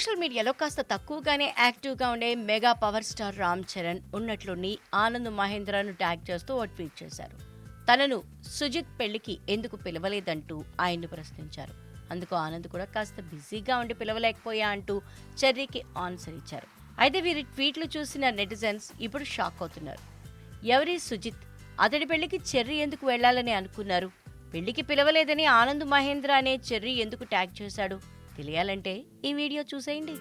Social మీడియాలో కాస్త తక్కువగానే యాక్టివ్గా ఉండే mega power star Ram Charan ఉన్నట్లుండి ఆనంద్ మహేంద్రను ట్యాగ్ చేస్తూ ఓ ట్వీట్ చేశారు. తనను సుజిత్ పెళ్లికి ఎందుకు పిలవలేదంటూ ఆయన్ను ప్రశ్నించారు. అందుకు ఆనంద్ కూడా కాస్త బిజీగా ఉండి పిలవలేకపోయా అంటూ చెర్రీకి ఆన్సర్ ఇచ్చారు. అయితే వీరి ట్వీట్లు చూసిన నెటిజన్స్ ఇప్పుడు షాక్ అవుతున్నారు. ఎవరి సుజిత్? అతడి పెళ్లికి చెర్రీ ఎందుకు వెళ్లాలని అనుకున్నారు? పెళ్లికి పిలవలేదని ఆనంద్ మహేంద్ర అనే చెర్రీ ఎందుకు ట్యాగ్ చేశాడు? తెలియాలంటే ఈ వీడియో చూసేయండి.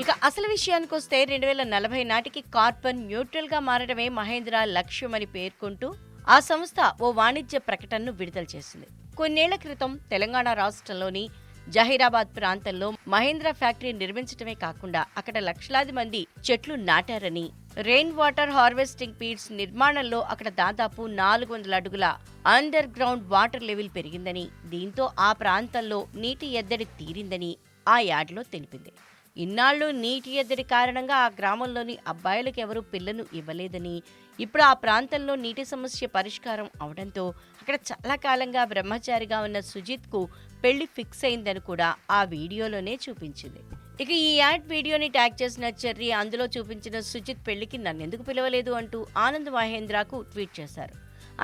ఇక అసలు విషయానికి వస్తే 2040 నాటికి కార్బన్ న్యూట్రల్ గా మారడమే మహేంద్ర లక్ష్యమని పేర్కొంటూ ఆ సంస్థ ఓ వాణిజ్య ప్రకటనను విడుదల చేసింది. కొన్నేళ్ల క్రితం తెలంగాణ రాష్ట్రంలోని జహీరాబాద్ ప్రాంతంలో మహేంద్ర ఫ్యాక్టరీ నిర్మించడమే కాకుండా అక్కడ లక్షలాది మంది చెట్లు నాటారని, రెయిన్ వాటర్ హార్వెస్టింగ్ పీట్స్ నిర్మాణంలో అక్కడ దాదాపు 400 అడుగుల అండర్ గ్రౌండ్ వాటర్ లెవెల్ పెరిగిందని, దీంతో ఆ ప్రాంతంలో నీటి ఎద్దడి తీరిందని ఆ యాడ్లో తెలిపింది. ఇన్నాళ్లు నీటి ఎద్దడి కారణంగా ఆ గ్రామంలోని అబ్బాయిలకు ఎవరూ పిల్లను ఇవ్వలేదని, ఇప్పుడు ఆ ప్రాంతంలో నీటి సమస్య పరిష్కారం అవడంతో అక్కడ చాలా కాలంగా బ్రహ్మచారిగా ఉన్న సుజిత్కు పెళ్లి ఫిక్స్ అయిందని కూడా ఆ వీడియోలోనే చూపించింది. ఇక ఈ యాడ్ వీడియోని ట్యాగ్ చేసిన చెర్రీ అందులో చూపించిన సుజిత్ పెళ్లికి నన్నెందుకు పిలవలేదు అంటూ ఆనంద్ మహేంద్రకు ట్వీట్ చేశారు.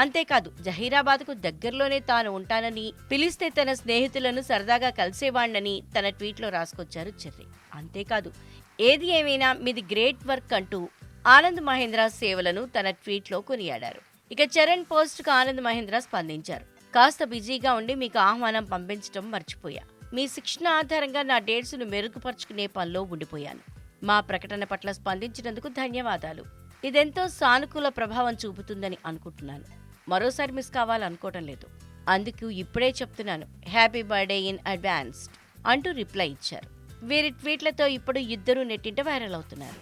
అంతేకాదు, జహీరాబాద్కు దగ్గరలోనే తాను ఉంటానని, పిలిస్తే తన స్నేహితులను సరదాగా కలిసేవాణ్ణని తన ట్వీట్లో రాసుకొచ్చారు చెర్రీ. అంతేకాదు, ఏది ఏమైనా మీది గ్రేట్ వర్క్ అంటూ ఆనంద్ మహేంద్ర సేవలను తన ట్వీట్లో కొనియాడారు. ఇక చరణ్ పోస్ట్కు ఆనంద్ మహేంద్ర స్పందించారు. కాస్త బిజీగా ఉండి మీకు ఆహ్వానం పంపించడం మర్చిపోయా. మీ శిక్షణ ఆధారంగా నా డేట్స్ను మెరుగుపరుచుకునే పనిలో ఉండిపోయాను. మా ప్రకటన పట్ల స్పందించినందుకు ధన్యవాదాలు. ఇదెంతో సానుకూల ప్రభావం చూపుతుందని అనుకుంటున్నాను. మరోసారి మిస్ కావాలనుకోవటం లేదు. అందుకు ఇప్పుడే చెప్తున్నాను, హ్యాపీ బర్త్డే ఇన్ అడ్వాన్స్ అంటూ రిప్లై ఇచ్చారు. వీరి ట్వీట్లతో ఇప్పుడు ఇద్దరూ నెట్టింట వైరల్ అవుతున్నారు.